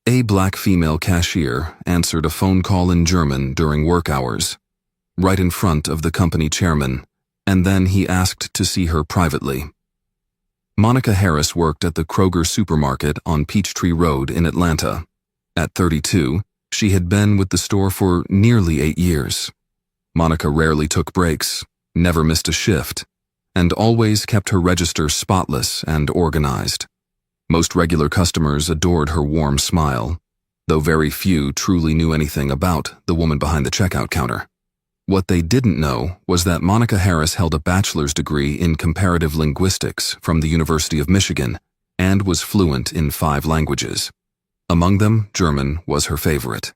A black female cashier answered a phone call in German during work hours, right in front of the company chairman, and then he asked to see her privately. Monica Harris worked at the Kroger supermarket on Peachtree Road in Atlanta. At 32, she had been with the store for nearly 8 years. Monica rarely took breaks, never missed a shift, and always kept her register spotless and organized. Most regular customers adored her warm smile, though very few truly knew anything about the woman behind the checkout counter. What they didn't know was that Monica Harris held a bachelor's degree in comparative linguistics from the University of Michigan and was fluent in 5 languages. Among them, German was her favorite.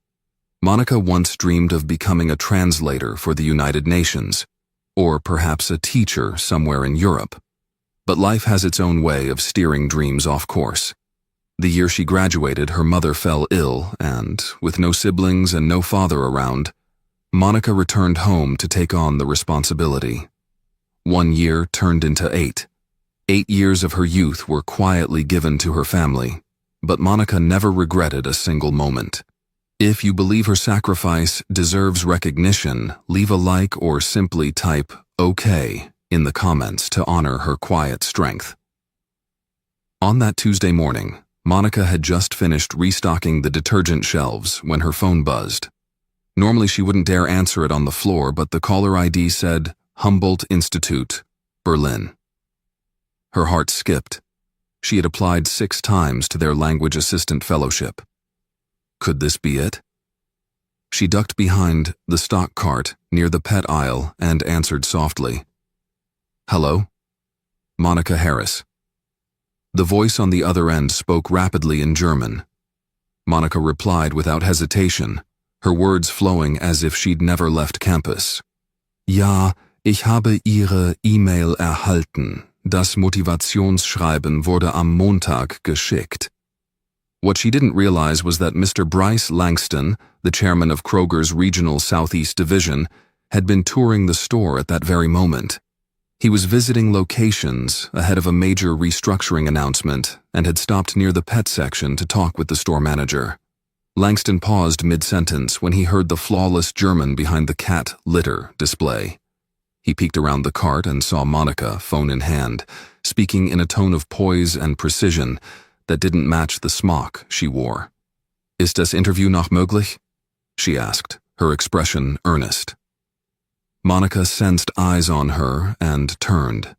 Monica once dreamed of becoming a translator for the United Nations, or perhaps a teacher somewhere in Europe. But life has its own way of steering dreams off course. The year she graduated, her mother fell ill, and, with no siblings and no father around, Monica returned home to take on the responsibility. 1 year turned into 8. 8 years of her youth were quietly given to her family, but Monica never regretted a single moment. If you believe her sacrifice deserves recognition, leave a like or simply type "OK" in the comments to honor her quiet strength. On that Tuesday morning, Monica had just finished restocking the detergent shelves when her phone buzzed. Normally she wouldn't dare answer it on the floor, but the caller ID said Humboldt Institute, Berlin. Her heart skipped. She had applied 6 times to their language assistant fellowship. Could this be it? She ducked behind the stock cart near the pet aisle and answered softly. "Hello? Monica Harris." The voice on the other end spoke rapidly in German. Monica replied without hesitation, her words flowing as if she'd never left campus. "Ja, ich habe Ihre E-Mail erhalten. Das Motivationsschreiben wurde am Montag geschickt." What she didn't realize was that Mr. Bryce Langston, the chairman of Kroger's regional Southeast division, had been touring the store at that very moment. He was visiting locations ahead of a major restructuring announcement and had stopped near the pet section to talk with the store manager. Langston paused mid-sentence when he heard the flawless German behind the cat litter display. He peeked around the cart and saw Monica, phone in hand, speaking in a tone of poise and precision that didn't match the smock she wore. "Ist das Interview noch möglich?" she asked, her expression earnest. Monica sensed eyes on her and turned.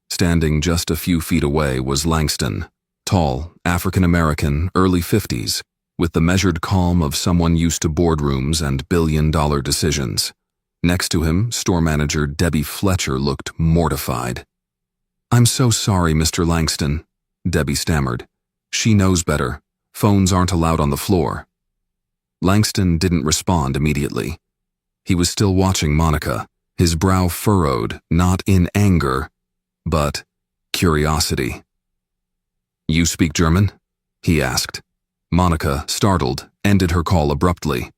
Standing just a few feet away was Langston, tall, African-American, early 50s, with the measured calm of someone used to boardrooms and billion-dollar decisions. Next to him, store manager Debbie Fletcher looked mortified. "I'm so sorry, Mr. Langston," Debbie stammered. "She knows better. Phones aren't allowed on the floor." Langston didn't respond immediately. He was still watching Monica, his brow furrowed, not in anger, but curiosity. "You speak German?" he asked. Monica, startled, ended her call abruptly.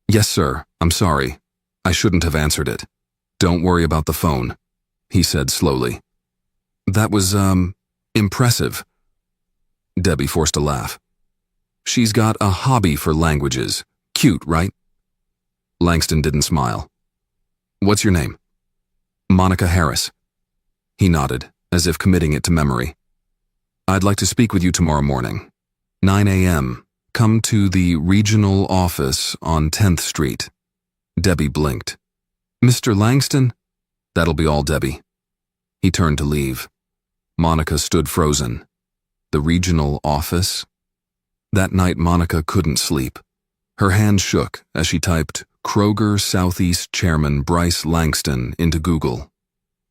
"Yes, sir. I'm sorry. I shouldn't have answered it. Don't worry about the phone," he said slowly. "That was, impressive." Debbie forced a laugh. "She's got a hobby for languages. Cute, right?" Langston didn't smile. "What's your name?" "Monica Harris." He nodded, as if committing it to memory. "I'd like to speak with you tomorrow morning. 9 a.m. Come to the regional office on 10th Street. Debbie blinked. "Mr. Langston?" "That'll be all, Debbie." He turned to leave. Monica stood frozen. The regional office? That night Monica couldn't sleep. Her hand shook as she typed Kroger Southeast Chairman Bryce Langston into Google.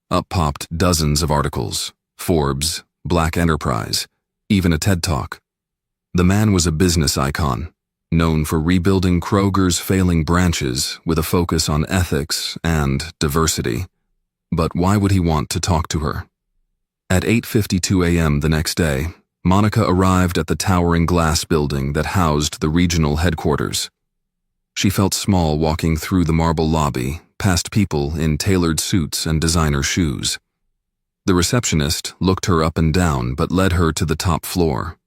Up popped dozens of articles, Forbes, Black Enterprise, even a TED Talk. The man was a business icon, known for rebuilding Kroger's failing branches with a focus on ethics and diversity. But why would he want to talk to her? At 8:52 a.m. the next day, Monica arrived at the towering glass building that housed the regional headquarters. She felt small walking through the marble lobby, past people in tailored suits and designer shoes. The receptionist looked her up and down but led her to the top floor.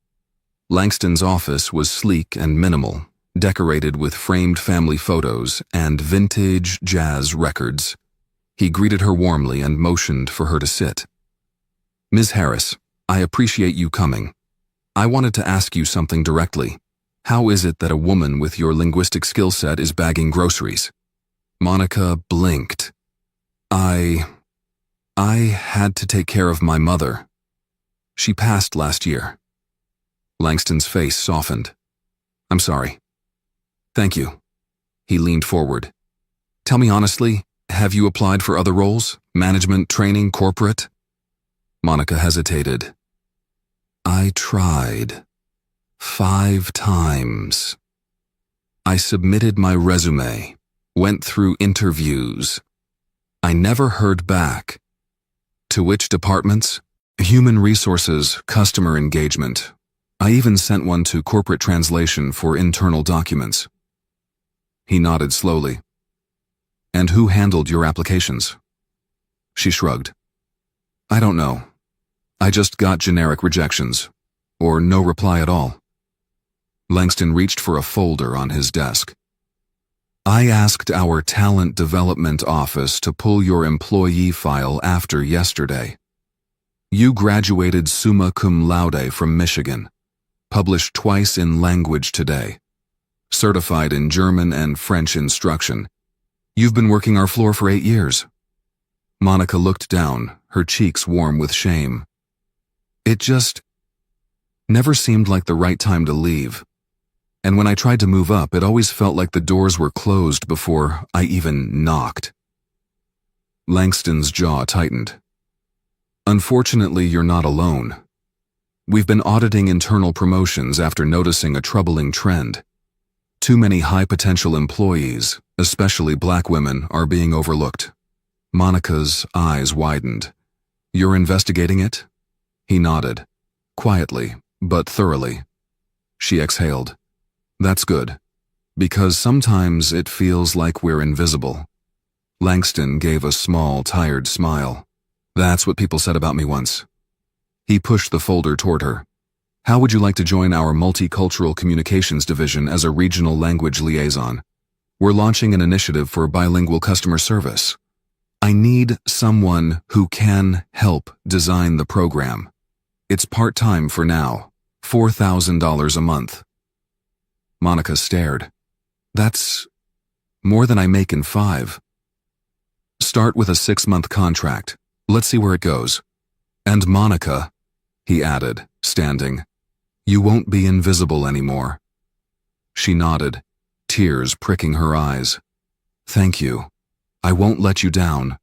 Langston's office was sleek and minimal, decorated with framed family photos and vintage jazz records. He greeted her warmly and motioned for her to sit. "Ms. Harris, I appreciate you coming. I wanted to ask you something directly. How is it that a woman with your linguistic skill set is bagging groceries?" Monica blinked. I had to take care of my mother. She passed last year." Langston's face softened. "I'm sorry." "Thank you." He leaned forward. "Tell me honestly, have you applied for other roles? Management, training, corporate?" Monica hesitated. "I tried. 5 times. I submitted my resume, went through interviews. I never heard back." "To which departments?" "Human resources, customer engagement. I even sent one to corporate translation for internal documents." He nodded slowly. "And who handled your applications?" She shrugged. "I don't know. I just got generic rejections, or no reply at all." Langston reached for a folder on his desk. "I asked our talent development office to pull your employee file after yesterday. You graduated summa cum laude from Michigan, published twice in Language Today, certified in German and French instruction. You've been working our floor for 8 years. Monica looked down, her cheeks warm with shame. "It just never seemed like the right time to leave. And when I tried to move up, it always felt like the doors were closed before I even knocked." Langston's jaw tightened. "Unfortunately, you're not alone. We've been auditing internal promotions after noticing a troubling trend. Too many high-potential employees, especially black women, are being overlooked." Monica's eyes widened. "You're investigating it?" He nodded, quietly, but thoroughly. She exhaled. "That's good, because sometimes it feels like we're invisible." Langston gave a small, tired smile. "That's what people said about me once." He pushed the folder toward her. "How would you like to join our multicultural communications division as a regional language liaison? We're launching an initiative for bilingual customer service. I need someone who can help design the program. It's part-time for now, $4,000 a month." Monica stared. "That's more than I make in 5. Start with a 6-month contract. Let's see where it goes. And Monica," he added, standing, "you won't be invisible anymore." She nodded, tears pricking her eyes. "Thank you. I won't let you down."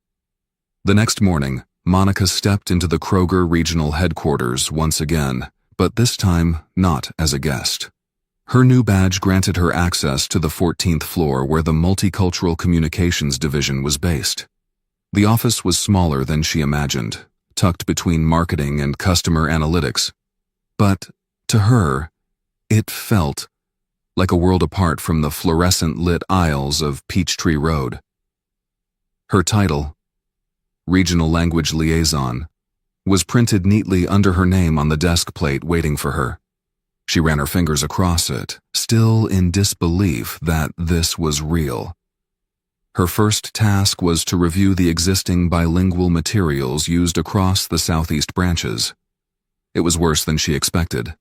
The next morning, Monica stepped into the Kroger regional headquarters once again, but this time not as a guest. Her new badge granted her access to the 14th floor where the Multicultural Communications Division was based. The office was smaller than she imagined, tucked between marketing and customer analytics. But, to her, it felt like a world apart from the fluorescent-lit aisles of Peachtree Road. Her title, Regional Language Liaison, was printed neatly under her name on the desk plate waiting for her. She ran her fingers across it, still in disbelief that this was real. Her first task was to review the existing bilingual materials used across the southeast branches. It was worse than she expected.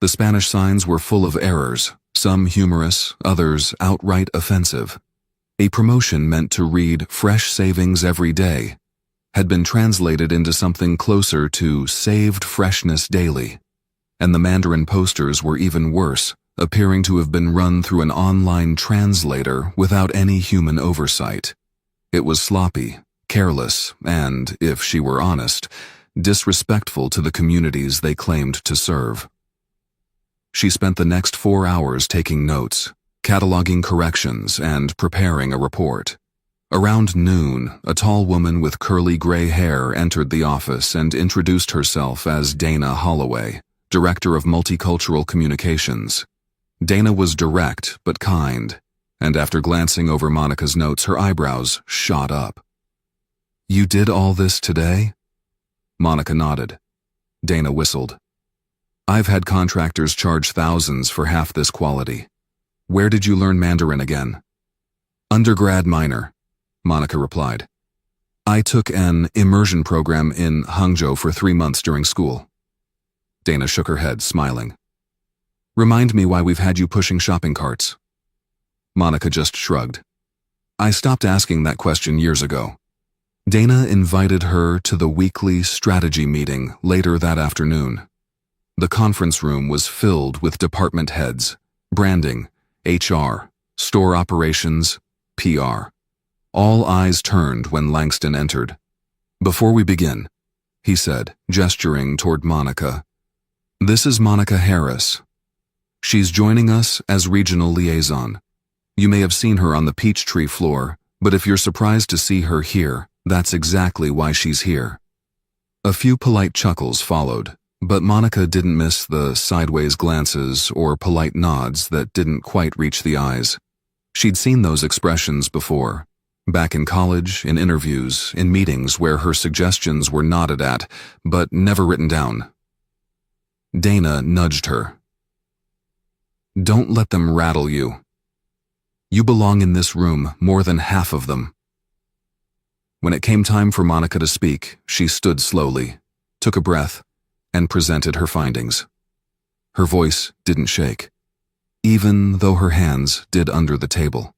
The Spanish signs were full of errors, some humorous, others outright offensive. A promotion meant to read "fresh savings every day" had been translated into something closer to "saved freshness daily." And the Mandarin posters were even worse, appearing to have been run through an online translator without any human oversight. It was sloppy, careless, and, if she were honest, disrespectful to the communities they claimed to serve. She spent the next 4 hours taking notes, cataloging corrections, and preparing a report. Around noon, a tall woman with curly gray hair entered the office and introduced herself as Dana Holloway, Director of Multicultural Communications. Dana was direct but kind, and after glancing over Monica's notes, her eyebrows shot up. "You did all this today?" Monica nodded. Dana whistled. I've had contractors charge thousands for half this quality. Where did you learn Mandarin again? Undergrad minor, Monica replied. I took an immersion program in Hangzhou for 3 months during school. Dana shook her head, smiling. Remind me why we've had you pushing shopping carts. Monica just shrugged. I stopped asking that question years ago. Dana invited her to the weekly strategy meeting later that afternoon. The conference room was filled with department heads, branding, HR, store operations, PR. All eyes turned when Langston entered. Before we begin, he said, gesturing toward Monica, this is Monica Harris. She's joining us as regional liaison. You may have seen her on the Peachtree floor, but if you're surprised to see her here, that's exactly why she's here. A few polite chuckles followed, but Monica didn't miss the sideways glances or polite nods that didn't quite reach the eyes. She'd seen those expressions before, back in college, in interviews, in meetings where her suggestions were nodded at, but never written down. Dana nudged her. Don't let them rattle you. You belong in this room, more than half of them. When it came time for Monica to speak, she stood slowly, took a breath, and presented her findings. Her voice didn't shake, even though her hands did under the table.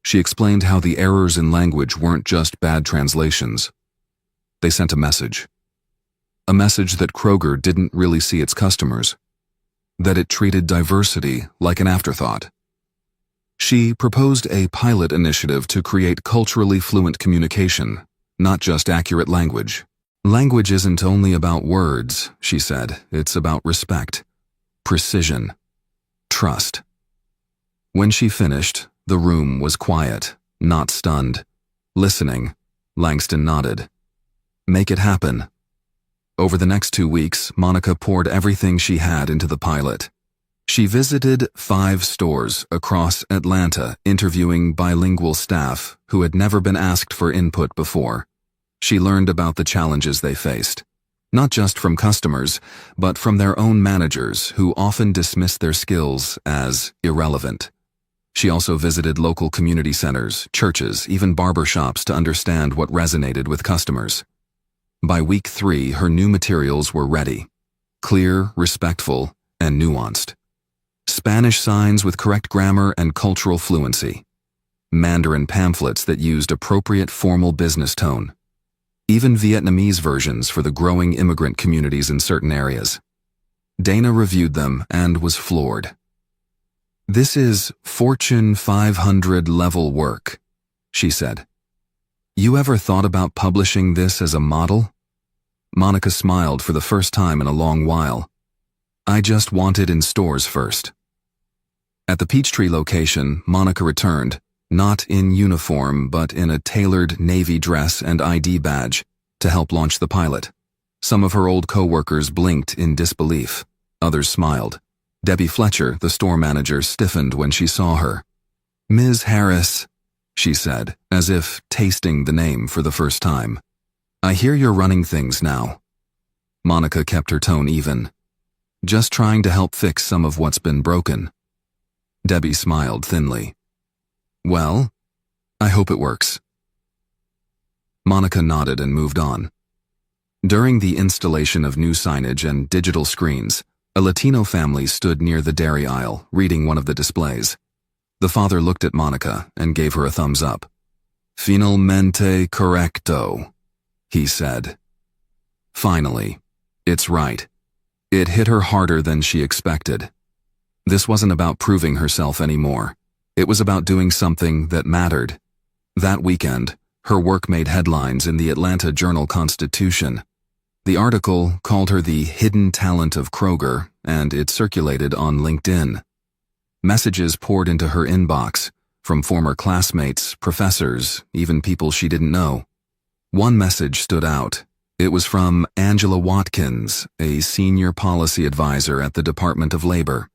She explained how the errors in language weren't just bad translations. They sent a message. A message that Kroger didn't really see its customers, that it treated diversity like an afterthought. She proposed a pilot initiative to create culturally fluent communication, not just accurate language. Language isn't only about words, she said. It's about respect, precision, trust. When she finished, the room was quiet, not stunned. Listening, Langston nodded. Make it happen. Over the next 2 weeks, Monica poured everything she had into the pilot. She visited 5 stores across Atlanta, interviewing bilingual staff who had never been asked for input before. She learned about the challenges they faced, not just from customers, but from their own managers who often dismissed their skills as irrelevant. She also visited local community centers, churches, even barber shops to understand what resonated with customers. By week 3, her new materials were ready, clear, respectful, and nuanced. Spanish signs with correct grammar and cultural fluency. Mandarin pamphlets that used appropriate formal business tone. Even Vietnamese versions for the growing immigrant communities in certain areas. Dana reviewed them and was floored. This is Fortune 500 level work, she said. You ever thought about publishing this as a model? Monica smiled for the first time in a long while. I just want it in stores first. At the Peachtree location, Monica returned, not in uniform but in a tailored navy dress and ID badge, to help launch the pilot. Some of her old co-workers blinked in disbelief. Others smiled. Debbie Fletcher, the store manager, stiffened when she saw her. Ms. Harris, she said, as if tasting the name for the first time. I hear you're running things now. Monica kept her tone even. Just trying to help fix some of what's been broken. Debbie smiled thinly. Well, I hope it works. Monica nodded and moved on. During the installation of new signage and digital screens, a Latino family stood near the dairy aisle, reading one of the displays. The father looked at Monica and gave her a thumbs up. Finalmente correcto, he said. Finally, it's right. It hit her harder than she expected. This wasn't about proving herself anymore. It was about doing something that mattered. That weekend, her work made headlines in the Atlanta Journal-Constitution. The article called her the hidden talent of Kroger, and it circulated on LinkedIn. Messages poured into her inbox, from former classmates, professors, even people she didn't know. One message stood out. It was from Angela Watkins, a senior policy advisor at the Department of Labor.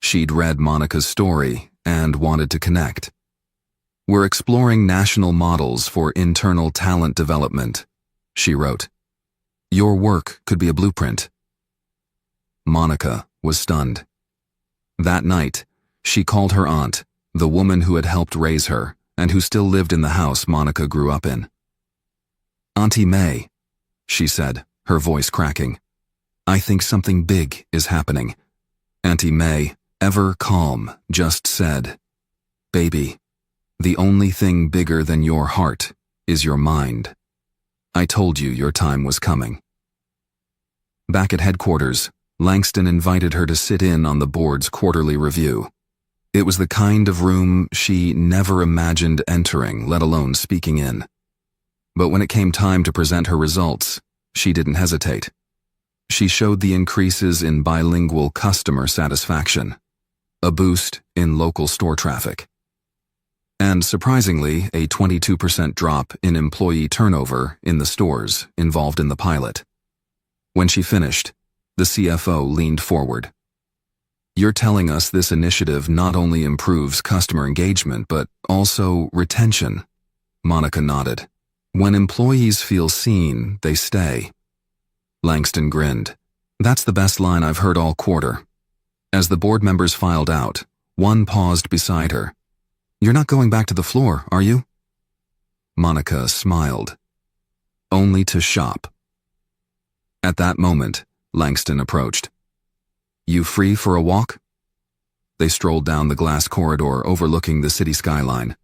She'd read Monica's story and wanted to connect. We're exploring national models for internal talent development, she wrote. Your work could be a blueprint. Monica was stunned. That night, she called her aunt, the woman who had helped raise her and who still lived in the house Monica grew up in. "Auntie May," she said, her voice cracking. "I think something big is happening." Auntie May, ever calm, just said, "Baby, the only thing bigger than your heart is your mind. I told you your time was coming." Back at headquarters, Langston invited her to sit in on the board's quarterly review. It was the kind of room she never imagined entering, let alone speaking in. But when it came time to present her results, she didn't hesitate. She showed the increases in bilingual customer satisfaction, a boost in local store traffic, and surprisingly, a 22% drop in employee turnover in the stores involved in the pilot. When she finished, the CFO leaned forward. "You're telling us this initiative not only improves customer engagement but also retention?" Monica nodded. "When employees feel seen, they stay." Langston grinned. "That's the best line I've heard all quarter." As the board members filed out, one paused beside her. "You're not going back to the floor, are you?" Monica smiled. "Only to shop." At that moment, Langston approached. "You free for a walk?" They strolled down the glass corridor overlooking the city skyline.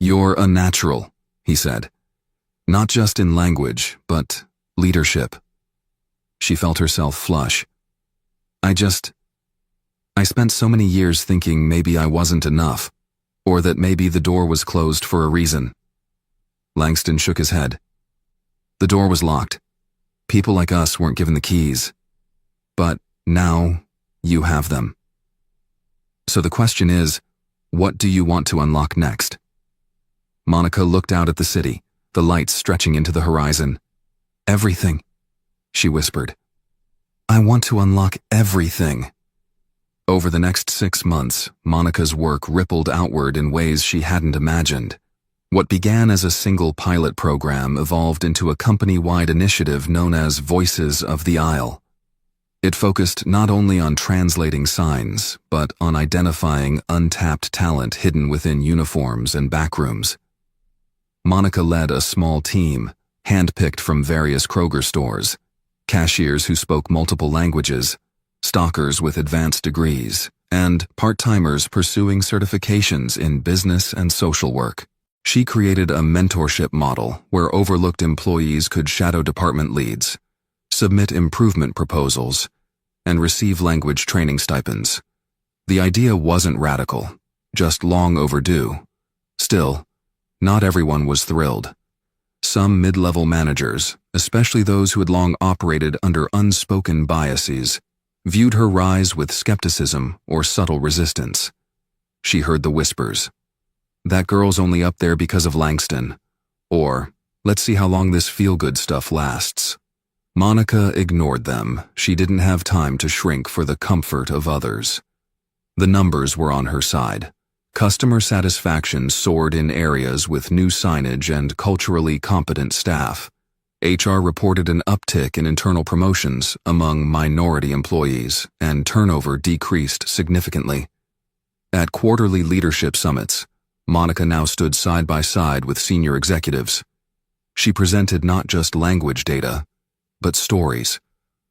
"You're a natural," he said. "Not just in language, but leadership." She felt herself flush. I spent so many years thinking maybe I wasn't enough, or that maybe the door was closed for a reason." Langston shook his head. "The door was locked. People like us weren't given the keys. But now, you have them. So the question is, what do you want to unlock next?" Monica looked out at the city, the lights stretching into the horizon. "Everything," she whispered. "I want to unlock everything." Over the next 6 months, Monica's work rippled outward in ways she hadn't imagined. What began as a single pilot program evolved into a company-wide initiative known as Voices of the Aisle. It focused not only on translating signs, but on identifying untapped talent hidden within uniforms and backrooms. Monica led a small team, handpicked from various Kroger stores, cashiers who spoke multiple languages, stockers with advanced degrees, and part-timers pursuing certifications in business and social work. She created a mentorship model where overlooked employees could shadow department leads, submit improvement proposals, and receive language training stipends. The idea wasn't radical, just long overdue. Still, not everyone was thrilled. Some mid-level managers, especially those who had long operated under unspoken biases, viewed her rise with skepticism or subtle resistance. She heard the whispers. "That girl's only up there because of Langston," or "Let's see how long this feel-good stuff lasts." Monica ignored them. She didn't have time to shrink for the comfort of others. The numbers were on her side. Customer satisfaction soared in areas with new signage and culturally competent staff. HR reported an uptick in internal promotions among minority employees, and turnover decreased significantly. At quarterly leadership summits, Monica now stood side by side with senior executives. She presented not just language data, but stories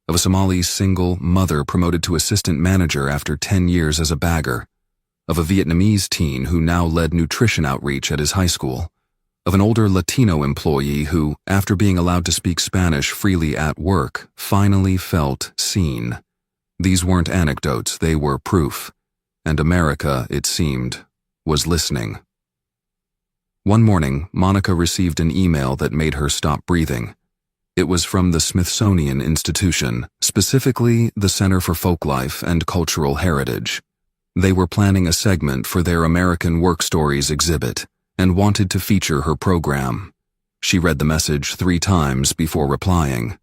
of a Somali single mother promoted to assistant manager after 10 years as a bagger, of a Vietnamese teen who now led nutrition outreach at his high school, of an older Latino employee who, after being allowed to speak Spanish freely at work, finally felt seen. These weren't anecdotes, they were proof, and America, it seemed, was listening. One morning, Monica received an email that made her stop breathing. It was from the Smithsonian Institution, specifically the Center for Folklife and Cultural Heritage. They were planning a segment for their American Work Stories exhibit and wanted to feature her program. She read the message 3 times before replying.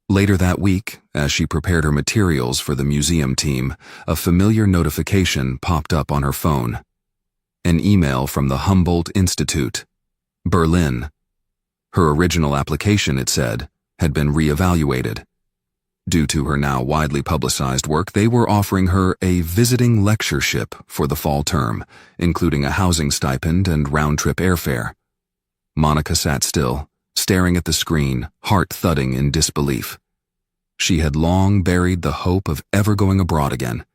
Later that week, as she prepared her materials for the museum team, a familiar notification popped up on her phone. An email from the Humboldt Institute, Berlin. Her original application, it said, had been reevaluated. Due to her now widely publicized work, they were offering her a visiting lectureship for the fall term, including a housing stipend and round-trip airfare. Monica sat still, staring at the screen, heart thudding in disbelief. She had long buried the hope of ever going abroad again.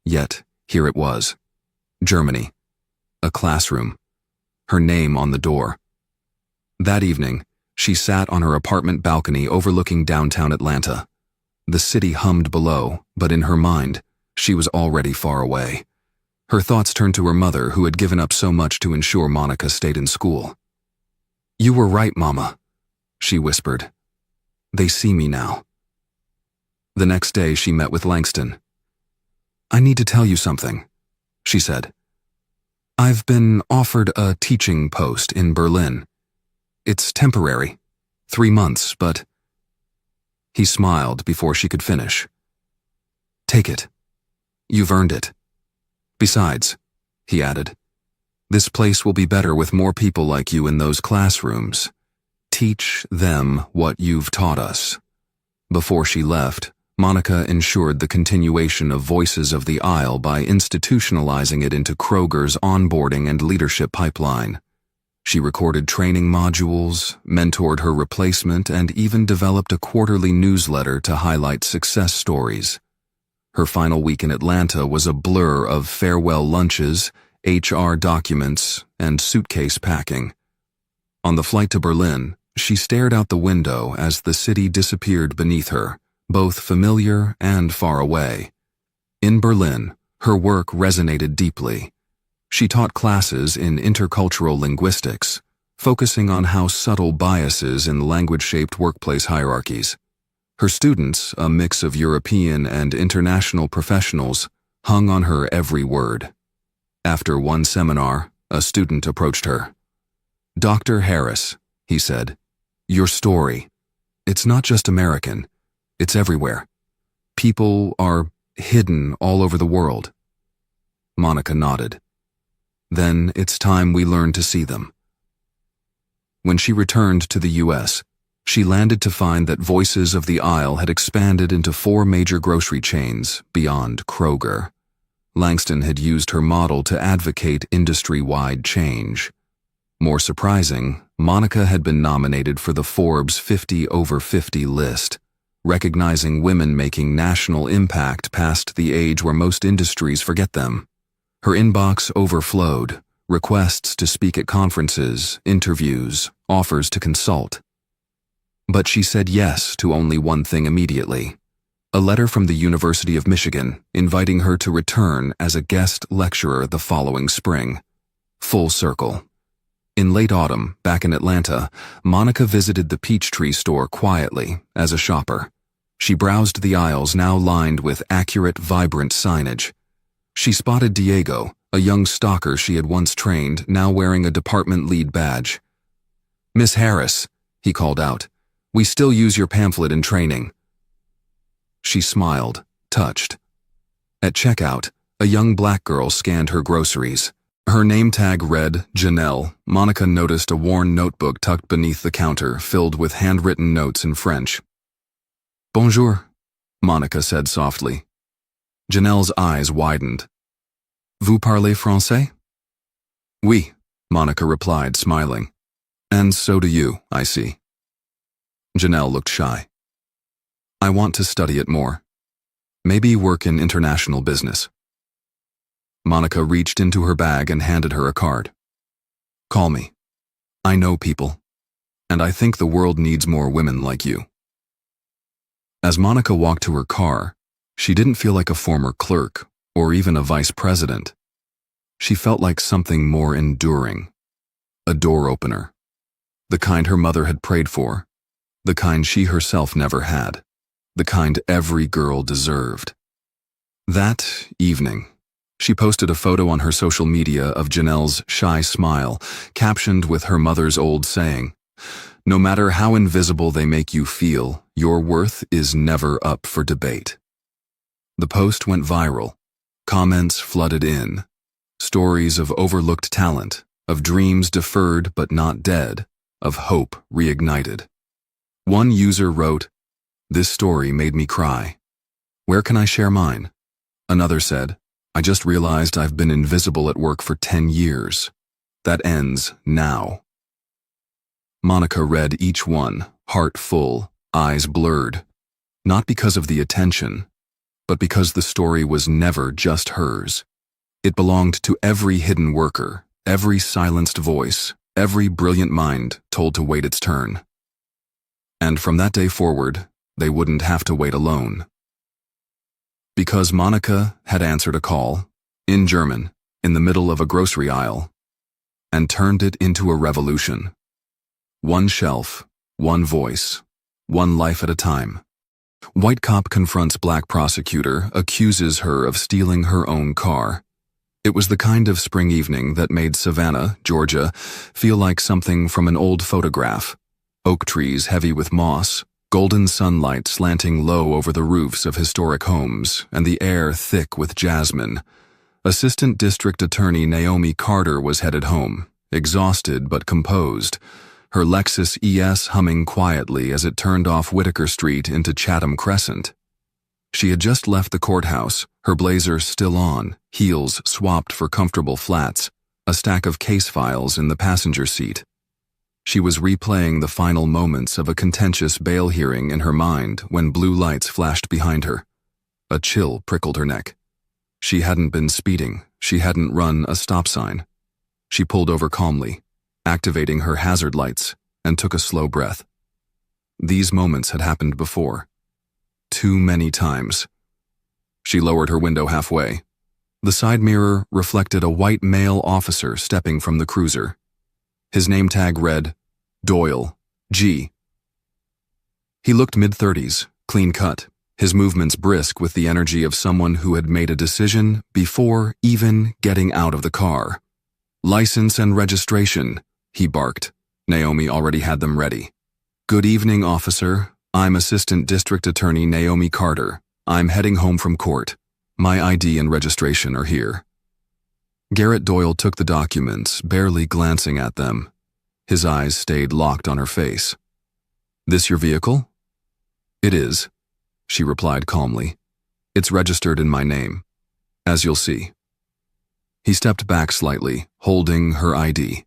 Yet, here it was. Germany. A classroom. Her name on the door. That evening, she sat on her apartment balcony overlooking downtown Atlanta. The city hummed below, but in her mind, she was already far away. Her thoughts turned to her mother, who had given up so much to ensure Monica stayed in school. "You were right, Mama," she whispered. "They see me now." The next day, she met with Langston. "I need to tell you something," she said. "I've been offered a teaching post in Berlin. It's temporary, 3 months, but—" He smiled before she could finish. "Take it. You've earned it. Besides," he added, "this place will be better with more people like you in those classrooms. Teach them what you've taught us." Before she left, Monica ensured the continuation of Voices of the Isle by institutionalizing it into Kroger's onboarding and leadership pipeline. She recorded training modules, mentored her replacement, and even developed a quarterly newsletter to highlight success stories. Her final week in Atlanta was a blur of farewell lunches, HR documents, and suitcase packing. On the flight to Berlin, she stared out the window as the city disappeared beneath her, both familiar and far away. In Berlin, her work resonated deeply. She taught classes in intercultural linguistics, focusing on how subtle biases in language-shaped workplace hierarchies. Her students, a mix of European and international professionals, hung on her every word. After one seminar, a student approached her. "Dr. Harris," he said, "your story. It's not just American. It's everywhere. People are hidden all over the world." Monica nodded. "Then it's time we learn to see them." When she returned to the U.S., she landed to find that Voices of the Isle had expanded into 4 major grocery chains beyond Kroger. Langston had used her model to advocate industry-wide change. More surprising, Monica had been nominated for the Forbes 50 over 50 list, recognizing women making national impact past the age where most industries forget them. Her inbox overflowed, requests to speak at conferences, interviews, offers to consult. But she said yes to only one thing immediately: a letter from the University of Michigan inviting her to return as a guest lecturer the following spring. Full circle. In late autumn, back in Atlanta, Monica visited the Peachtree store quietly as a shopper. She browsed the aisles now lined with accurate, vibrant signage. She spotted Diego, a young stalker she had once trained, now wearing a department lead badge. "Miss Harris," he called out, "we still use your pamphlet in training." She smiled, touched. At checkout, a young black girl scanned her groceries. Her name tag read Janelle. Monica noticed a worn notebook tucked beneath the counter, filled with handwritten notes in French. "Bonjour," Monica said softly. Janelle's eyes widened. "Vous parlez français?" "Oui," Monica replied, smiling. "And so do you, I see." Janelle looked shy. "I want to study it more. Maybe work in international business." Monica reached into her bag and handed her a card. "Call me. I know people, and I think the world needs more women like you." As Monica walked to her car, she didn't feel like a former clerk or even a vice president. She felt like something more enduring, a door opener, the kind her mother had prayed for, the kind she herself never had, the kind every girl deserved. That evening, she posted a photo on her social media of Janelle's shy smile, captioned with her mother's old saying, "No matter how invisible they make you feel, your worth is never up for debate." The post went viral. Comments flooded in. Stories of overlooked talent, of dreams deferred but not dead, of hope reignited. One user wrote, This story made me cry. Where can I share mine? Another said, I just realized I've been invisible at work for 10 years. That ends now. Monica read each one, heart full, eyes blurred. Not because of the attention, but because the story was never just hers. It belonged to every hidden worker, every silenced voice, every brilliant mind told to wait its turn. And from that day forward, they wouldn't have to wait alone. Because Monica had answered a call, in German, in the middle of a grocery aisle, and turned it into a revolution. One shelf, one voice, one life at a time. White cop confronts black prosecutor, accuses her of stealing her own car. It was the kind of spring evening that made Savannah, Georgia, feel like something from an old photograph. Oak trees heavy with moss, golden sunlight slanting low over the roofs of historic homes, and the air thick with jasmine. Assistant District Attorney Naomi Carter was headed home, exhausted but composed, her Lexus ES humming quietly as it turned off Whitaker Street into Chatham Crescent. She had just left the courthouse, her blazer still on, heels swapped for comfortable flats, a stack of case files in the passenger seat. She was replaying the final moments of a contentious bail hearing in her mind when blue lights flashed behind her. A chill prickled her neck. She hadn't been speeding, she hadn't run a stop sign. She pulled over calmly, activating her hazard lights, and took a slow breath. These moments had happened before. Too many times. She lowered her window halfway. The side mirror reflected a white male officer stepping from the cruiser. His name tag read, Doyle, G. He looked mid-30s, clean-cut, his movements brisk with the energy of someone who had made a decision before even getting out of the car. License and registration, he barked. Naomi already had them ready. Good evening, officer. I'm Assistant District Attorney Naomi Carter. I'm heading home from court. My ID and registration are here. Garrett Doyle took the documents, barely glancing at them. His eyes stayed locked on her face. This your vehicle? It is, she replied calmly. It's registered in my name, as you'll see. He stepped back slightly, holding her ID.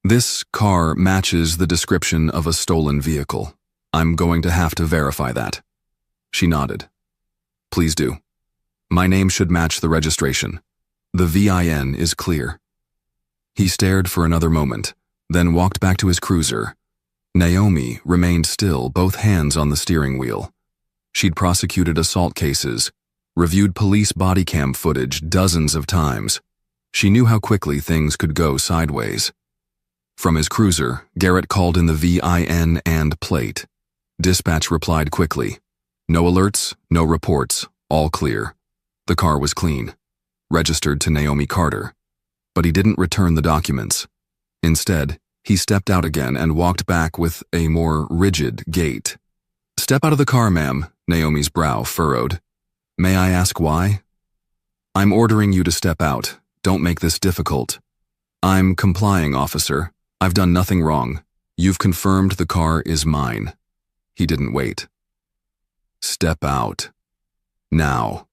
This car matches the description of a stolen vehicle. I'm going to have to verify that. She nodded. Please do. My name should match the registration. The VIN is clear. He stared for another moment, then walked back to his cruiser. Naomi remained still, both hands on the steering wheel. She'd prosecuted assault cases, reviewed police body cam footage dozens of times. She knew how quickly things could go sideways. From his cruiser, Garrett called in the VIN and plate. Dispatch replied quickly. No alerts, no reports, all clear. The car was clean, registered to Naomi Carter. But he didn't return the documents. Instead, he stepped out again and walked back with a more rigid gait. Step out of the car, ma'am, Naomi's brow furrowed. May I ask why? I'm ordering you to step out. Don't make this difficult. I'm complying, officer. I've done nothing wrong. You've confirmed the car is mine. He didn't wait. Step out. Now.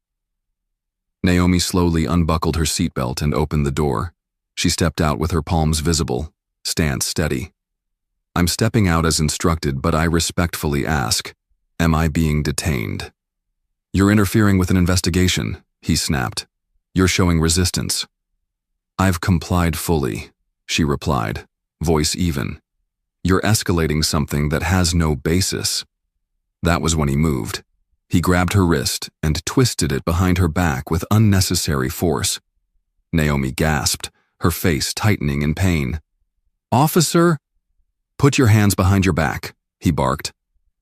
Naomi slowly unbuckled her seatbelt and opened the door. She stepped out with her palms visible, stance steady. I'm stepping out as instructed, but I respectfully ask, am I being detained? You're interfering with an investigation, he snapped. You're showing resistance. I've complied fully, she replied, voice even. You're escalating something that has no basis. That was when he moved. He grabbed her wrist and twisted it behind her back with unnecessary force. Naomi gasped, her face tightening in pain. Officer, put your hands behind your back, he barked.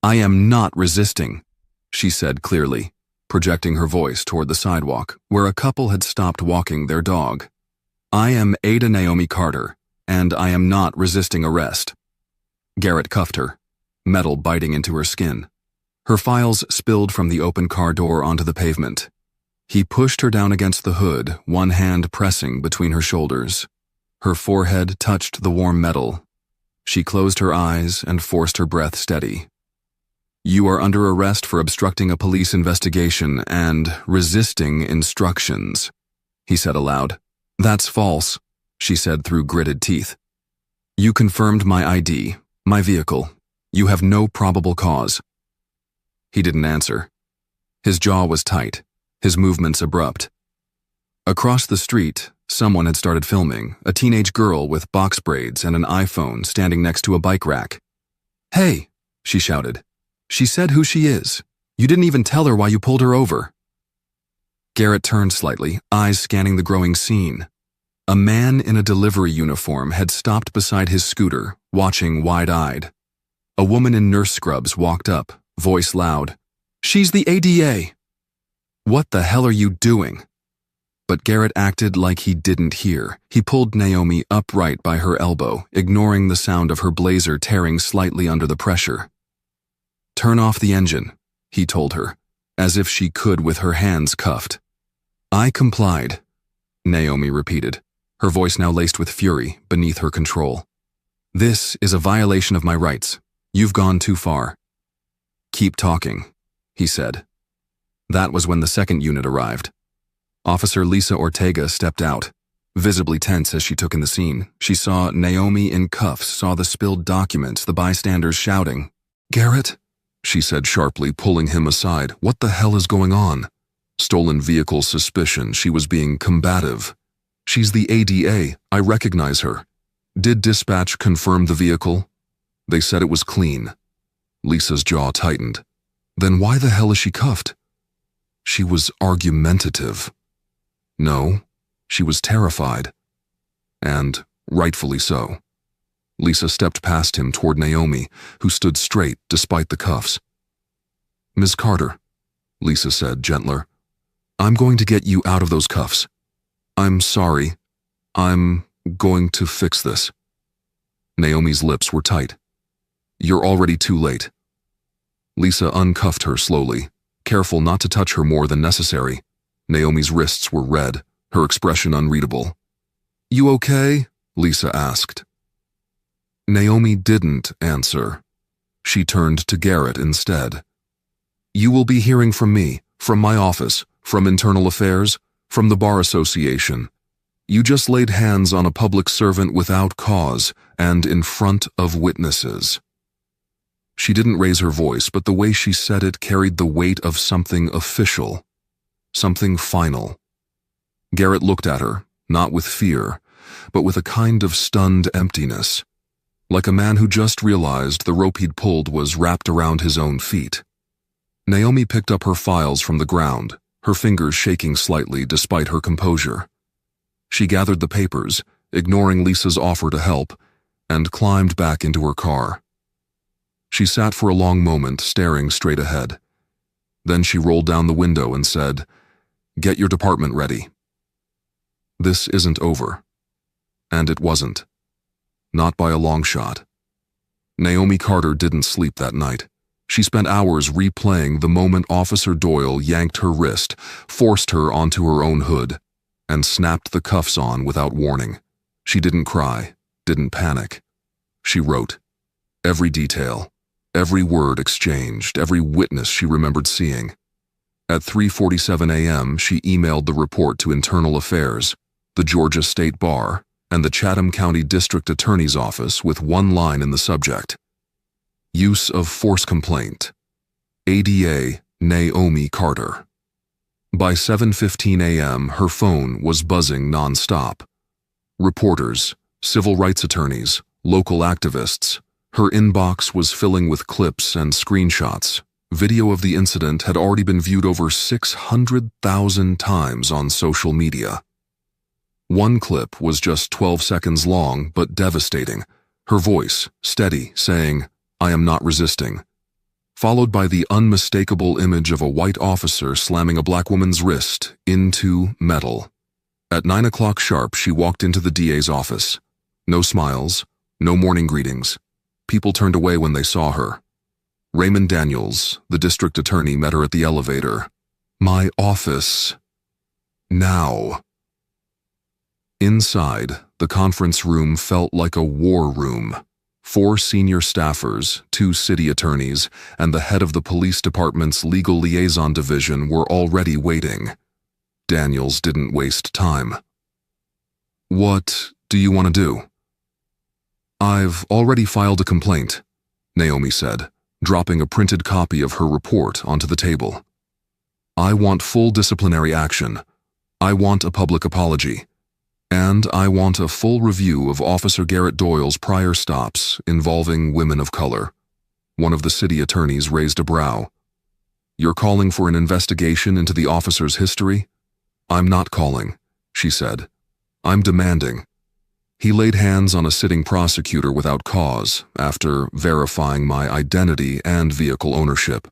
I am not resisting, she said clearly, projecting her voice toward the sidewalk, where a couple had stopped walking their dog. I am Ada Naomi Carter, and I am not resisting arrest. Garrett cuffed her, metal biting into her skin. Her files spilled from the open car door onto the pavement. He pushed her down against the hood, one hand pressing between her shoulders. Her forehead touched the warm metal. She closed her eyes and forced her breath steady. You are under arrest for obstructing a police investigation and resisting instructions, he said aloud. That's false, she said through gritted teeth. You confirmed my ID, my vehicle. You have no probable cause. He didn't answer. His jaw was tight, his movements abrupt. Across the street, someone had started filming, a teenage girl with box braids and an iPhone standing next to a bike rack. Hey, she shouted. She said who she is. You didn't even tell her why you pulled her over. Garrett turned slightly, eyes scanning the growing scene. A man in a delivery uniform had stopped beside his scooter, watching wide-eyed. A woman in nurse scrubs walked up, voice loud. She's the ADA. What the hell are you doing? But Garrett acted like he didn't hear. He pulled Naomi upright by her elbow, ignoring the sound of her blazer tearing slightly under the pressure. Turn off the engine, he told her, as if she could with her hands cuffed. I complied, Naomi repeated, her voice now laced with fury beneath her control. This is a violation of my rights. You've gone too far. Keep talking, he said. That was when the second unit arrived. Officer Lisa Ortega stepped out, visibly tense as she took in the scene. She saw Naomi in cuffs, saw the spilled documents, the bystanders shouting. Garrett, she said sharply, pulling him aside. What the hell is going on? Stolen vehicle suspicion. She was being combative. She's the ADA. I recognize her. Did dispatch confirm the vehicle? They said it was clean. Lisa's jaw tightened. Then why the hell is she cuffed? She was argumentative. No, she was terrified. And rightfully so. Lisa stepped past him toward Naomi, who stood straight despite the cuffs. Ms. Carter, Lisa said, gentler, I'm going to get you out of those cuffs. I'm sorry. I'm going to fix this. Naomi's lips were tight. You're already too late. Lisa uncuffed her slowly, careful not to touch her more than necessary. Naomi's wrists were red, her expression unreadable. You okay? Lisa asked. Naomi didn't answer. She turned to Garrett instead. You will be hearing from me, from my office, from Internal Affairs, from the Bar Association. You just laid hands on a public servant without cause and in front of witnesses. She didn't raise her voice, but the way she said it carried the weight of something official, something final. Garrett looked at her, not with fear, but with a kind of stunned emptiness, like a man who just realized the rope he'd pulled was wrapped around his own feet. Naomi picked up her files from the ground, her fingers shaking slightly despite her composure. She gathered the papers, ignoring Lisa's offer to help, and climbed back into her car. She sat for a long moment, staring straight ahead. Then she rolled down the window and said, Get your department ready. This isn't over. And it wasn't. Not by a long shot. Naomi Carter didn't sleep that night. She spent hours replaying the moment Officer Doyle yanked her wrist, forced her onto her own hood, and snapped the cuffs on without warning. She didn't cry, didn't panic. She wrote. Every detail, every word exchanged, every witness she remembered seeing. At 3:47 a.m., she emailed the report to Internal Affairs, the Georgia State Bar, and the Chatham County District Attorney's Office with one line in the subject. Use of force complaint. ADA Naomi Carter. By 7:15 a.m., her phone was buzzing nonstop. Reporters, civil rights attorneys, local activists. Her inbox was filling with clips and screenshots. Video of the incident had already been viewed over 600,000 times on social media. One clip was just 12 seconds long but devastating. Her voice, steady, saying, I am not resisting. Followed by the unmistakable image of a white officer slamming a black woman's wrist into metal. At 9 o'clock sharp, she walked into the DA's office. No smiles, no morning greetings. People turned away when they saw her. Raymond Daniels, the district attorney, met her at the elevator. My office. Now. Inside, the conference room felt like a war room. 4 senior staffers, 2 city attorneys, and the head of the police department's legal liaison division were already waiting. Daniels didn't waste time. "What do you want to do?" "I've already filed a complaint," Naomi said, dropping a printed copy of her report onto the table. "I want full disciplinary action. I want a public apology. And I want a full review of Officer Garrett Doyle's prior stops involving women of color." One of the city attorneys raised a brow. "You're calling for an investigation into the officer's history?" "I'm not calling," she said. "I'm demanding." He laid hands on a sitting prosecutor without cause after verifying my identity and vehicle ownership.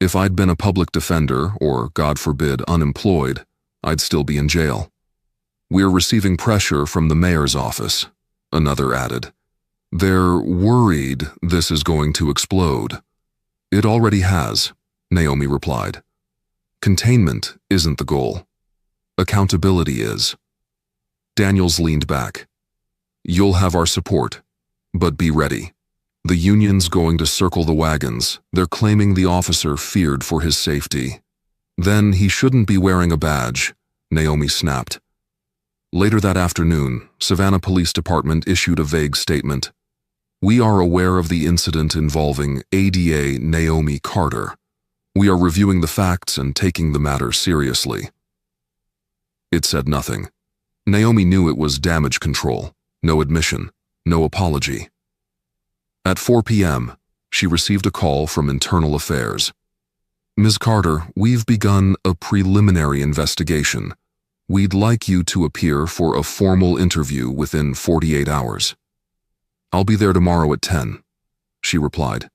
If I'd been a public defender or, God forbid, unemployed, I'd still be in jail. "We're receiving pressure from the mayor's office," another added. "They're worried this is going to explode." "It already has," Naomi replied. "Containment isn't the goal. Accountability is." Daniels leaned back. "You'll have our support, but be ready. The union's going to circle the wagons. They're claiming the officer feared for his safety." "Then he shouldn't be wearing a badge," Naomi snapped. Later that afternoon, Savannah Police Department issued a vague statement. "We are aware of the incident involving ADA Naomi Carter. We are reviewing the facts and taking the matter seriously." It said nothing. Naomi knew it was damage control, no admission, no apology. At 4 p.m., she received a call from Internal Affairs. "Ms. Carter, we've begun a preliminary investigation. We'd like you to appear for a formal interview within 48 hours. "I'll be there tomorrow at 10, she replied.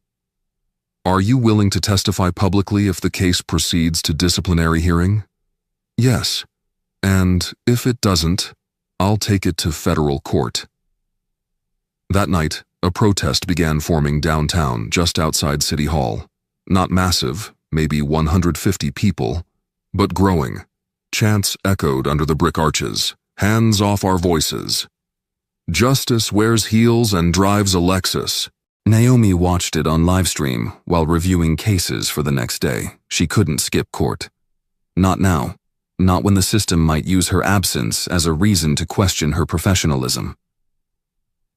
"Are you willing to testify publicly if the case proceeds to disciplinary hearing?" "Yes. And if it doesn't, I'll take it to federal court." That night, a protest began forming downtown just outside City Hall. Not massive, maybe 150 people, but growing. Chants echoed under the brick arches. "Hands off our voices." "Justice wears heels and drives a Lexus." Naomi watched it on livestream while reviewing cases for the next day. She couldn't skip court. Not now. Not when the system might use her absence as a reason to question her professionalism.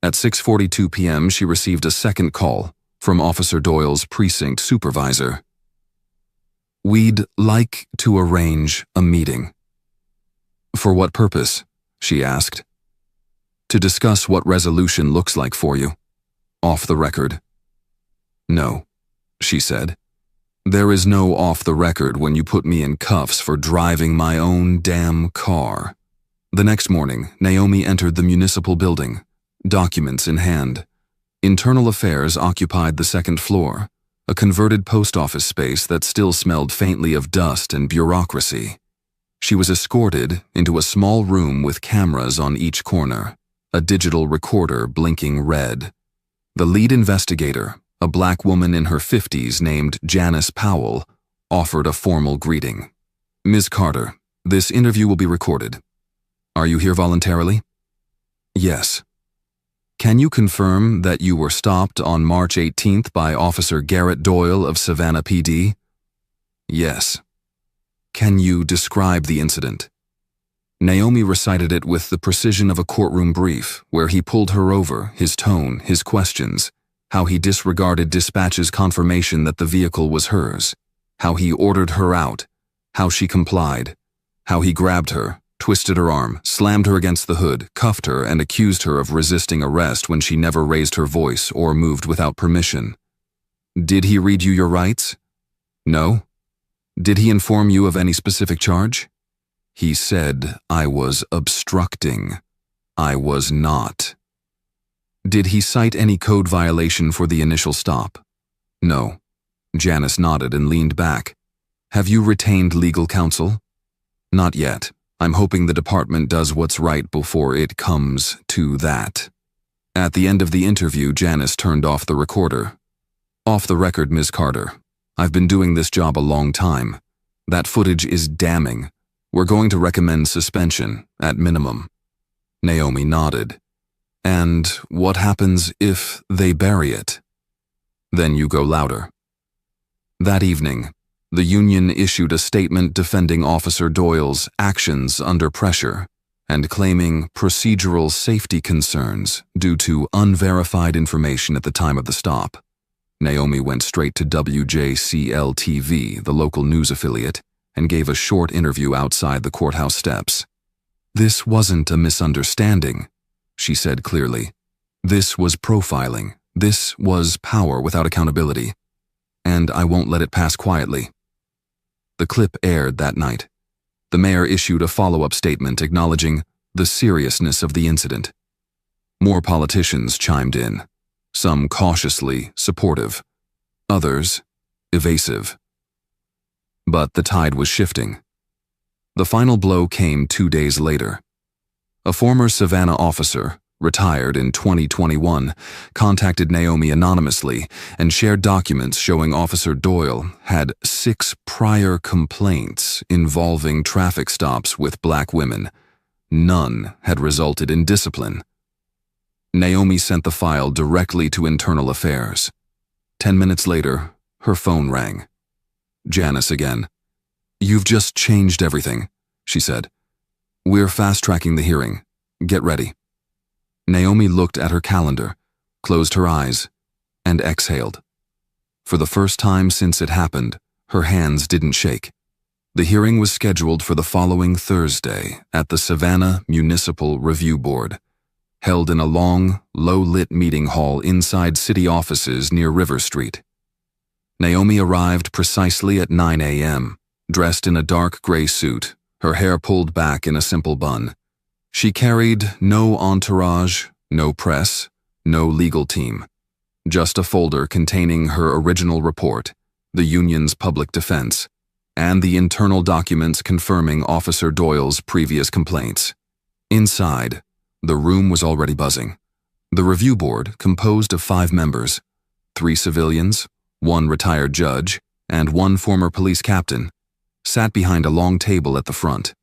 At 6:42 p.m., she received a second call from Officer Doyle's precinct supervisor. "We'd like to arrange a meeting." "For what purpose?" she asked. "To discuss what resolution looks like for you. Off the record." "No," she said. "There is no off the record when you put me in cuffs for driving my own damn car." The next morning, Naomi entered the municipal building, documents in hand. Internal Affairs occupied the second floor, a converted post office space that still smelled faintly of dust and bureaucracy. She was escorted into a small room with cameras on each corner, a digital recorder blinking red. The lead investigator, a black woman in her 50s named Janice Powell, offered a formal greeting. "Ms. Carter, this interview will be recorded. Are you here voluntarily?" "Yes." "Can you confirm that you were stopped on March 18th by Officer Garrett Doyle of Savannah PD?" "Yes." "Can you describe the incident?" Naomi recited it with the precision of a courtroom brief, where he pulled her over, his tone, his questions, how he disregarded dispatch's confirmation that the vehicle was hers, how he ordered her out, how she complied, how he grabbed her, twisted her arm, slammed her against the hood, cuffed her, and accused her of resisting arrest when she never raised her voice or moved without permission. "Did he read you your rights?" "No." "Did he inform you of any specific charge?" "He said I was obstructing. I was not." "Did he cite any code violation for the initial stop?" "No." Janice nodded and leaned back. "Have you retained legal counsel?" "Not yet. I'm hoping the department does what's right before it comes to that." At the end of the interview, Janice turned off the recorder. "Off the record, Ms. Carter. I've been doing this job a long time. That footage is damning. We're going to recommend suspension, at minimum." Naomi nodded. And what happens if they bury it? Then you go louder. That evening, the union issued a statement defending Officer Doyle's actions under pressure and claiming procedural safety concerns due to unverified information at the time of the stop. Naomi went straight to WJCL-TV, the local news affiliate, and gave a short interview outside the courthouse steps. "This wasn't a misunderstanding," she said clearly. "This was profiling. This was power without accountability. And I won't let it pass quietly." The clip aired that night. The mayor issued a follow-up statement acknowledging the seriousness of the incident. More politicians chimed in, some cautiously supportive, others evasive. But the tide was shifting. The final blow came 2 days later. A former Savannah officer, retired in 2021, contacted Naomi anonymously and shared documents showing Officer Doyle had 6 prior complaints involving traffic stops with black women. None had resulted in discipline. Naomi sent the file directly to Internal Affairs. 10 minutes later, her phone rang. Janice again. "You've just changed everything," she said. "We're fast-tracking the hearing. Get ready." Naomi looked at her calendar, closed her eyes, and exhaled. For the first time since it happened, her hands didn't shake. The hearing was scheduled for the following Thursday at the Savannah Municipal Review Board, held in a long, low-lit meeting hall inside city offices near River Street. Naomi arrived precisely at 9 a.m., dressed in a dark gray suit, her hair pulled back in a simple bun. She carried no entourage, no press, no legal team. Just a folder containing her original report, the union's public defense, and the internal documents confirming Officer Doyle's previous complaints. Inside, the room was already buzzing. The review board, composed of 5 members, 3 civilians, 1 retired judge, and 1 former police captain, sat behind a long table at the front.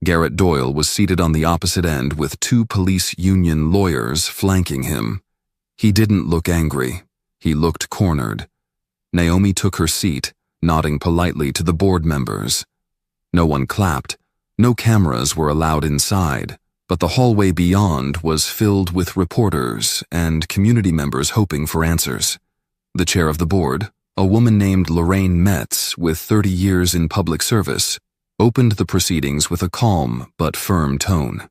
Garrett Doyle was seated on the opposite end with 2 police union lawyers flanking him. He didn't look angry. He looked cornered. Naomi took her seat, nodding politely to the board members. No one clapped. No cameras were allowed inside, but the hallway beyond was filled with reporters and community members hoping for answers. The chair of the board, a woman named Lorraine Metz with 30 years in public service, opened the proceedings with a calm but firm tone.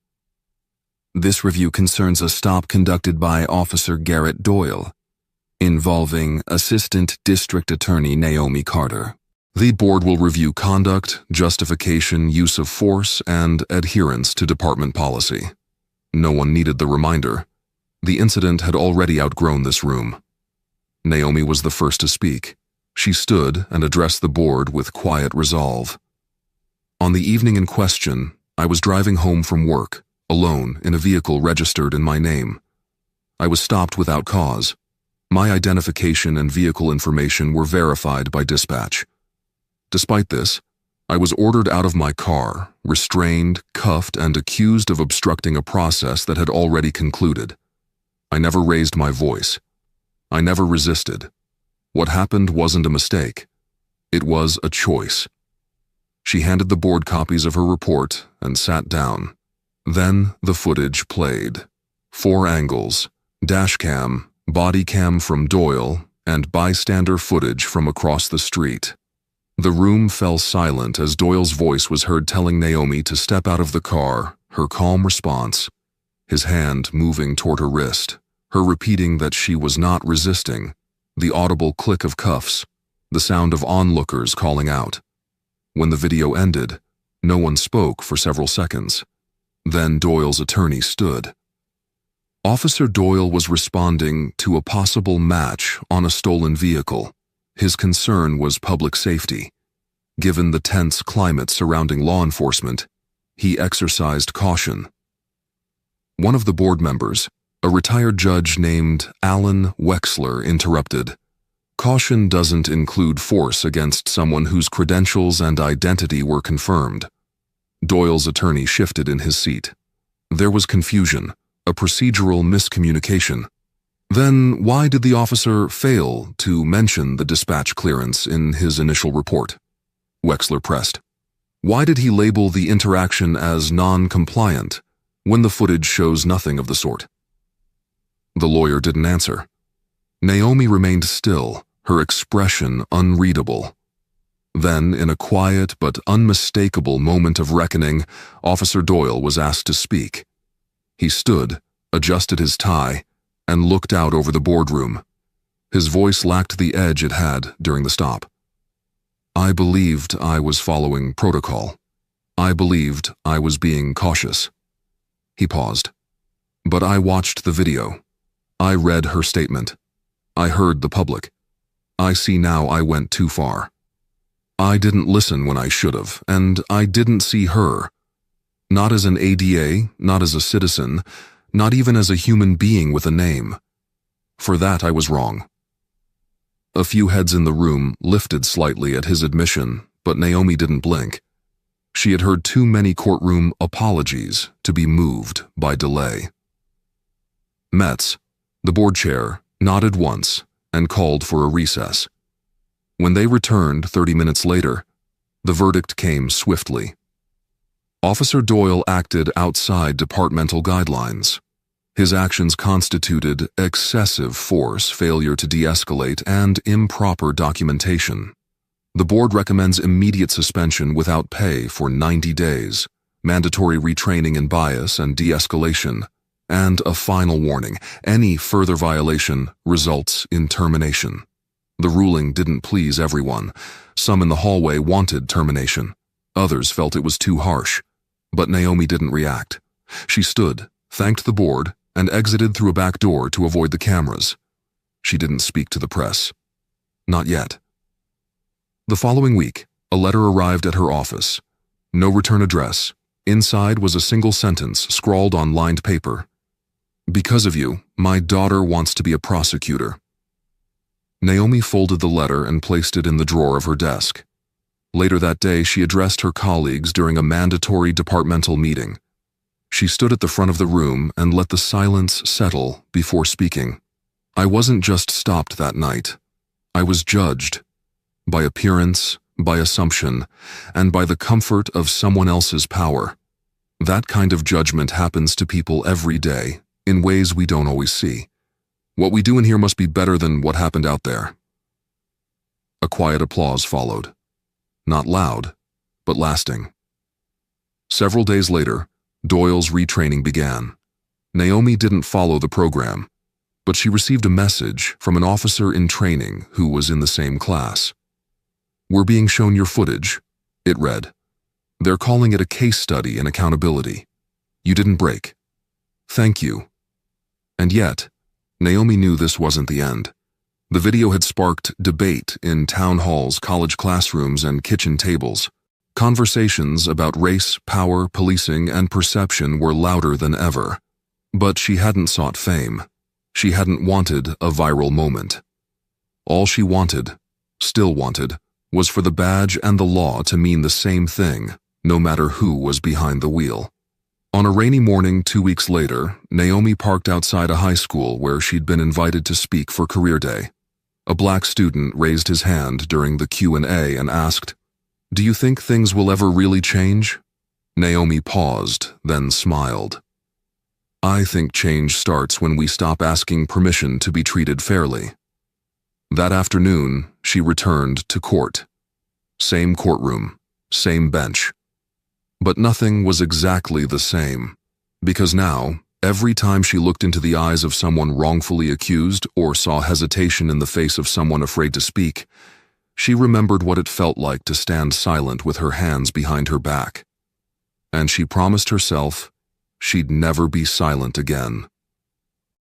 "This review concerns a stop conducted by Officer Garrett Doyle, involving Assistant District Attorney Naomi Carter. The board will review conduct, justification, use of force, and adherence to department policy." No one needed the reminder. The incident had already outgrown this room. Naomi was the first to speak. She stood and addressed the board with quiet resolve. "On the evening in question, I was driving home from work, alone in a vehicle registered in my name. I was stopped without cause. My identification and vehicle information were verified by dispatch. Despite this, I was ordered out of my car, restrained, cuffed, and accused of obstructing a process that had already concluded. I never raised my voice. I never resisted. What happened wasn't a mistake. It was a choice." She handed the board copies of her report and sat down. Then the footage played. 4 angles, dash cam, body cam from Doyle, and bystander footage from across the street. The room fell silent as Doyle's voice was heard telling Naomi to step out of the car, her calm response, his hand moving toward her wrist, her repeating that she was not resisting, the audible click of cuffs, the sound of onlookers calling out. When the video ended, no one spoke for several seconds. Then Doyle's attorney stood. Officer Doyle was responding to a possible match on a stolen vehicle. His concern was public safety. Given the tense climate surrounding law enforcement, he exercised caution. One of the board members, a retired judge named Alan Wexler, interrupted. "Caution doesn't include force against someone whose credentials and identity were confirmed." Doyle's attorney shifted in his seat. There was confusion, A procedural miscommunication. Then why did the officer fail to mention the dispatch clearance in his initial report? Wexler pressed. Why did he label the interaction as non-compliant when the footage shows nothing of the sort? The lawyer didn't answer. Naomi remained still, her expression unreadable. Then, in a quiet but unmistakable moment of reckoning, Officer Doyle was asked to speak. He stood, adjusted his tie, and looked out over the boardroom. His voice lacked the edge it had during the stop. I believed I was following protocol. I believed I was being cautious. He paused. But I watched the video. I read her statement. I heard the public. I see now I went too far. I didn't listen when I should have, and I didn't see her. Not as an ADA, not as a citizen, not even as a human being with a name. For that I was wrong. A few heads in the room lifted slightly at his admission, but Naomi didn't blink. She had heard too many courtroom apologies to be moved by delay. Metz, the board chair, nodded once and called for a recess. When they returned 30 minutes later, the verdict came swiftly. Officer Doyle acted outside departmental guidelines. His actions constituted excessive force, failure to de-escalate, and improper documentation. The board recommends immediate suspension without pay for 90 days, mandatory retraining in bias and de-escalation, and a final warning: any further violation results in termination. The ruling didn't please everyone. Some in the hallway wanted termination. Others felt it was too harsh. But Naomi didn't react. She stood, thanked the board, and exited through a back door to avoid the cameras. She didn't speak to the press. Not yet. The following week, a letter arrived at her office. No return address. Inside was a single sentence scrawled on lined paper. Because of you, my daughter wants to be a prosecutor. Naomi folded the letter and placed it in the drawer of her desk. Later that day, she addressed her colleagues during a mandatory departmental meeting. She stood at the front of the room and let the silence settle before speaking. I wasn't just stopped that night. I was judged. By appearance, by assumption, and by the comfort of someone else's power. That kind of judgment happens to people every day, in ways we don't always see. What we do in here must be better than what happened out there. A quiet applause followed. Not loud, but lasting. Several days later, Doyle's retraining began. Naomi didn't follow the program, but she received a message from an officer in training who was in the same class. We're being shown your footage, it read. They're calling it a case study in accountability. You didn't break. Thank you. And yet, Naomi knew this wasn't the end. The video had sparked debate in town halls, college classrooms, and kitchen tables. Conversations about race, power, policing, and perception were louder than ever. But she hadn't sought fame. She hadn't wanted a viral moment. All she wanted, still wanted, was for the badge and the law to mean the same thing, no matter who was behind the wheel. On a rainy morning 2 weeks later, Naomi parked outside a high school where she'd been invited to speak for Career Day. A black student raised his hand during the Q&A and asked, "Do you think things will ever really change?" Naomi paused, then smiled. "I think change starts when we stop asking permission to be treated fairly." That afternoon, she returned to court. Same courtroom, same bench. But nothing was exactly the same, because now, every time she looked into the eyes of someone wrongfully accused or saw hesitation in the face of someone afraid to speak, she remembered what it felt like to stand silent with her hands behind her back. And she promised herself she'd never be silent again.